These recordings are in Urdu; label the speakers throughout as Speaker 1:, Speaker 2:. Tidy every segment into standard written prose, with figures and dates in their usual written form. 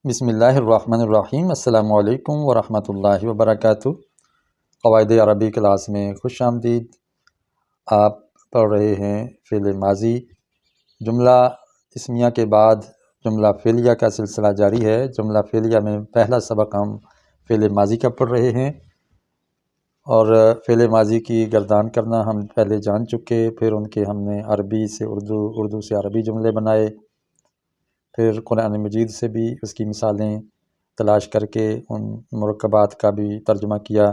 Speaker 1: بسم اللہ الرحمن الرحیم۔ السلام علیکم ورحمۃ اللہ وبرکاتہ۔ قواعد عربی کلاس میں خوش آمدید۔ آپ پڑھ رہے ہیں فعل ماضی، جملہ اسمیہ کے بعد جملہ فعلیہ کا سلسلہ جاری ہے۔ جملہ فعلیہ میں پہلا سبق ہم فعل ماضی کا پڑھ رہے ہیں، اور فعل ماضی کی گردان کرنا ہم پہلے جان چکے۔ پھر ان کے ہم نے عربی سے اردو، اردو سے عربی جملے بنائے، پھر قرآن مجید سے بھی اس کی مثالیں تلاش کر کے ان مرکبات کا بھی ترجمہ کیا،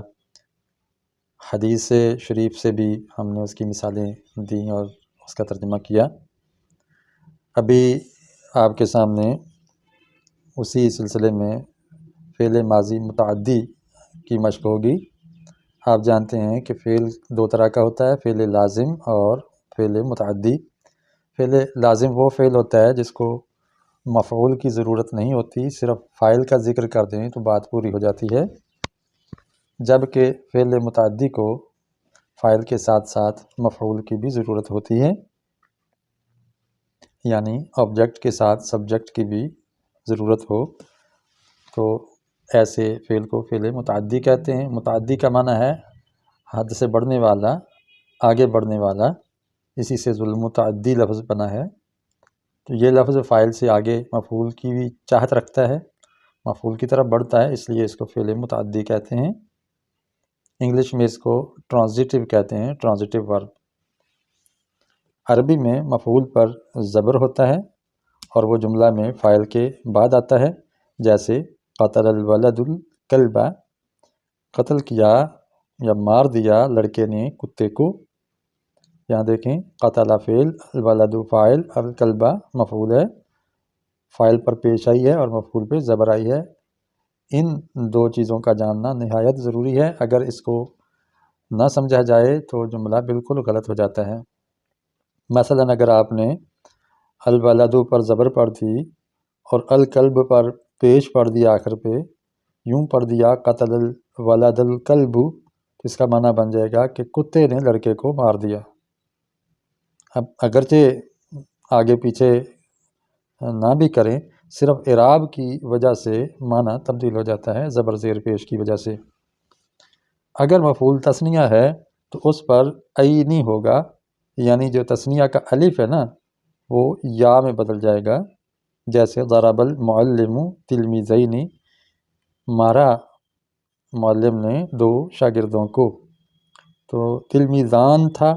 Speaker 1: حدیث شریف سے بھی ہم نے اس کی مثالیں دیں اور اس کا ترجمہ کیا۔ ابھی آپ کے سامنے اسی سلسلے میں فعل ماضی متعدی کی مشق ہوگی۔ آپ جانتے ہیں کہ فعل دو طرح کا ہوتا ہے، فعل لازم اور فعل متعدی۔ فعل لازم وہ فعل ہوتا ہے جس کو مفعول کی ضرورت نہیں ہوتی، صرف فاعل کا ذکر کر دیں تو بات پوری ہو جاتی ہے، جبکہ فعل متعدی کو فاعل کے ساتھ ساتھ مفعول کی بھی ضرورت ہوتی ہے، یعنی آبجیکٹ کے ساتھ سبجیکٹ کی بھی ضرورت ہو، تو ایسے فعل کو فعل متعدی کہتے ہیں۔ متعدی کا معنی ہے حد سے بڑھنے والا، آگے بڑھنے والا، اسی سے ذوالمتعدی لفظ بنا ہے۔ تو یہ لفظ فاعل سے آگے مفعول کی بھی چاہت رکھتا ہے، مفعول کی طرف بڑھتا ہے، اس لیے اس کو فعل متعدی کہتے ہیں۔ انگلش میں اس کو ٹرانزیٹیو کہتے ہیں، ٹرانزیٹیو ورب۔ عربی میں مفعول پر زبر ہوتا ہے اور وہ جملہ میں فاعل کے بعد آتا ہے، جیسے قتل الولد الکلب، قتل کیا یا مار دیا لڑکے نے کتے کو۔ یہاں دیکھیں، قتل فعل، الولد فاعل، الکلب مفعول ہے، فاعل پر پیش آئی ہے اور مفعول پہ زبر آئی ہے۔ ان دو چیزوں کا جاننا نہایت ضروری ہے، اگر اس کو نہ سمجھا جائے تو جملہ بالکل غلط ہو جاتا ہے۔ مثلا اگر آپ نے الولد پر زبر پڑھ دی اور الکلب پر پیش پڑھ دیا، آخر پہ یوں پڑھ دیا قتل الولد الکلب، تو اس کا معنی بن جائے گا کہ کتے نے لڑکے کو مار دیا۔ اب اگرچہ آگے پیچھے نہ بھی کریں، صرف اعراب کی وجہ سے معنی تبدیل ہو جاتا ہے، زبر زیر پیش کی وجہ سے۔ اگر مفعول تثنیہ ہے تو اس پر عینی ہوگا، یعنی جو تثنیہ کا الف ہے نا وہ یا میں بدل جائے گا، جیسے ضرب المعلم تلمیذین، مارا معلم نے دو شاگردوں کو۔ تو تلمیذان تھا،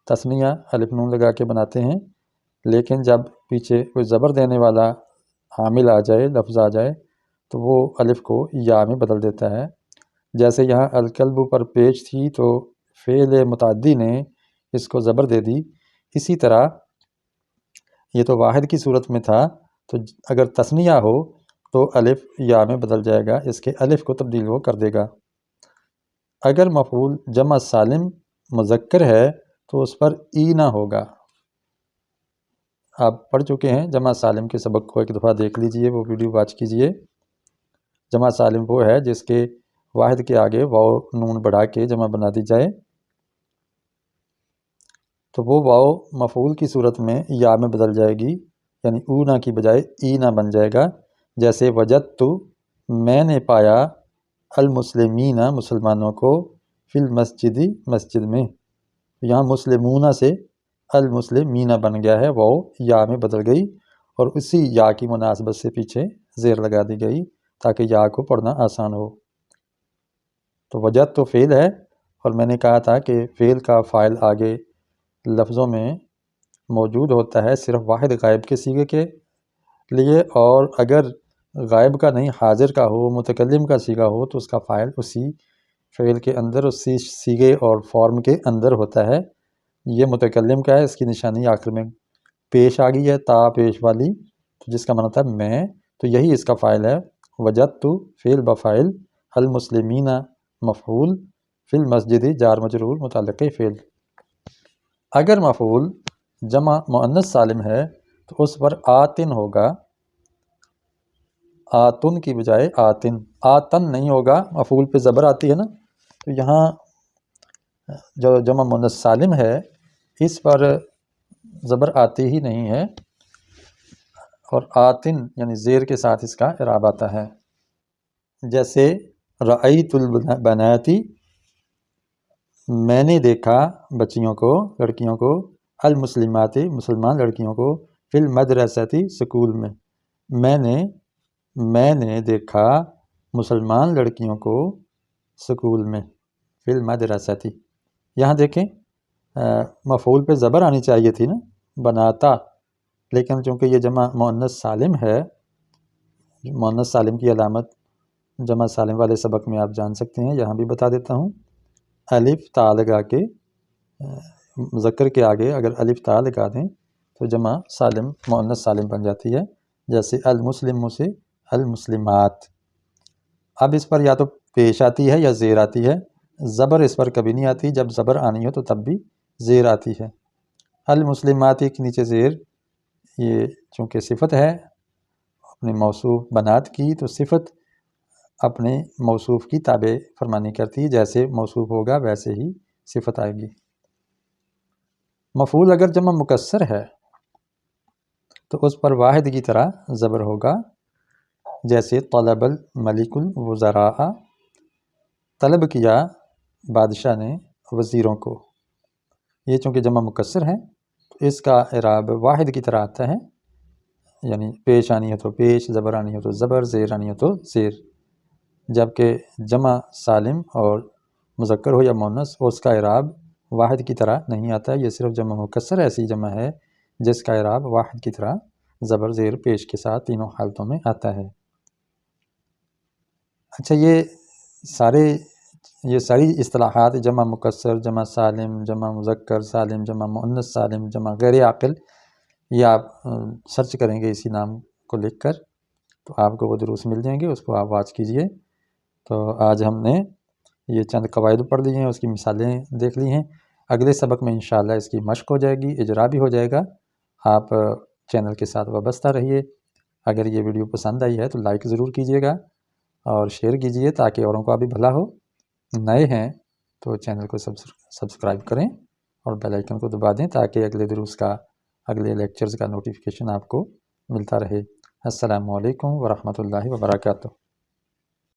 Speaker 1: تثنیہ الف نون لگا کے بناتے ہیں، لیکن جب پیچھے کوئی زبر دینے والا عامل آ جائے، لفظ آ جائے، تو وہ الف کو یا میں بدل دیتا ہے۔ جیسے یہاں الکلب پر پیش تھی تو فعل متعدی نے اس کو زبر دے دی، اسی طرح یہ تو واحد کی صورت میں تھا، تو اگر تثنیہ ہو تو الف یا میں بدل جائے گا، اس کے الف کو تبدیل وہ کر دے گا۔ اگر مفعول جمع سالم مذکر ہے تو اس پر اینا ہوگا۔ آپ پڑھ چکے ہیں جمع سالم کے سبق کو، ایک دفعہ دیکھ لیجئے، وہ ویڈیو واچ کیجئے۔ جمع سالم وہ ہے جس کے واحد کے آگے واو نون بڑھا کے جمع بنا دی جائے، تو وہ واو مفعول کی صورت میں یا میں بدل جائے گی، یعنی اونا کی بجائے اینا بن جائے گا۔ جیسے وجدت، میں نے پایا، المسلمین مسلمانوں کو، فی المسجد مسجد میں، یہاں مسلمون سے المسلمین بن گیا ہے، واو یا میں بدل گئی، اور اسی یا کی مناسبت سے پیچھے زیر لگا دی گئی تاکہ یا کو پڑھنا آسان ہو۔ تو وجدت تو فعل ہے، اور میں نے کہا تھا کہ فعل کا فاعل آگے لفظوں میں موجود ہوتا ہے صرف واحد غائب کے صیغے کے لیے، اور اگر غائب کا نہیں، حاضر کا ہو، متکلم کا صیغہ ہو، تو اس کا فاعل اسی فعل کے اندر، اسی صیغے اور فارم کے اندر ہوتا ہے۔ یہ متکلم کا ہے، اس کی نشانی آخر میں پیش آ گئی ہے، تا پیش والی، جس کا معنی تھا میں، تو یہی اس کا فاعل ہے۔ وجدت فعل بفاعل، المسلمین مفعول، فی المسجد جار مجرور متعلق فعل۔ اگر مفعول جمع مؤنث سالم ہے تو اس پر آتن ہوگا، آتن کی بجائے آتن، آتن نہیں ہوگا، مفعول پہ زبر آتی ہے نا، تو یہاں جو جمع مؤنث سالم ہے اس پر زبر آتی ہی نہیں ہے، اور آتن یعنی زیر کے ساتھ اس کا اعراب آتا ہے، جیسے رأیت البناتی، میں نے دیکھا بچیوں کو، لڑکیوں کو، المسلمات مسلمان لڑکیوں کو، فی المدرستی اسکول میں، میں نے دیکھا مسلمان لڑکیوں کو اسکول میں، فی المدرستی۔ یہاں دیکھیں مفعول پہ زبر آنی چاہیے تھی نا، بناتا، لیکن چونکہ یہ جمع مؤنث سالم ہے، مؤنث سالم کی علامت جمع سالم والے سبق میں آپ جان سکتے ہیں، یہاں بھی بتا دیتا ہوں، الف تا لگا کے مذکر کے آگے اگر الف تا لگا دیں تو جمع سالم مؤنث سالم بن جاتی ہے، جیسے المسلم سے المسلمات۔ اب اس پر یا تو پیش آتی ہے یا زیر آتی ہے، زبر اس پر کبھی نہیں آتی، جب زبر آنی ہو تو تب بھی زیر آتی ہے۔ المسلمات کے نیچے زیر، یہ چونکہ صفت ہے اپنے موصوف بنات کی، تو صفت اپنے موصوف کی تابع فرمانی کرتی ہے، جیسے موصوف ہوگا ویسے ہی صفت آئے گی۔ مفعول اگر جمع مکسر ہے تو اس پر واحد کی طرح زبر ہوگا، جیسے طلب الملک الوزراء، طلب کیا بادشاہ نے وزیروں کو۔ یہ چونکہ جمع مکسر ہے تو اس کا اعراب واحد کی طرح آتا ہے، یعنی پیش آنی ہے تو پیش، زبر آنی ہے تو زبر، زیر آنی ہے تو زیر۔ جبکہ جمع سالم اور مذکر ہو یا مؤنث ہو، اس کا اعراب واحد کی طرح نہیں آتا ہے، یہ صرف جمع مکسر ایسی جمع ہے جس کا اعراب واحد کی طرح زبر، زیر، پیش کے ساتھ تینوں حالتوں میں آتا ہے۔ اچھا، یہ ساری اصطلاحات جمع مکسر، جمع سالم، جمع مذکر سالم، جمع مؤنث سالم، جمع غیر عاقل، یہ آپ سرچ کریں گے اسی نام کو لکھ کر تو آپ کو وہ دروس مل جائیں گے، اس کو آپ واچ کیجئے۔ تو آج ہم نے یہ چند قواعد پڑھ لی ہیں، اس کی مثالیں دیکھ لی ہیں، اگلے سبق میں انشاءاللہ اس کی مشق ہو جائے گی، اجرا بھی ہو جائے گا۔ آپ چینل کے ساتھ وابستہ رہیے۔ اگر یہ ویڈیو پسند آئی ہے تو لائک ضرور کیجیے گا اور شیئر کیجیے تاکہ اوروں کا بھی بھلا ہو۔ نئے ہیں تو چینل کو سبسکرائب کریں اور بیل آئیکن کو دبا دیں تاکہ اگلے دروس کا، اگلے لیکچرز کا نوٹیفیکیشن آپ کو ملتا رہے۔ السلام علیکم ورحمۃ اللہ وبرکاتہ۔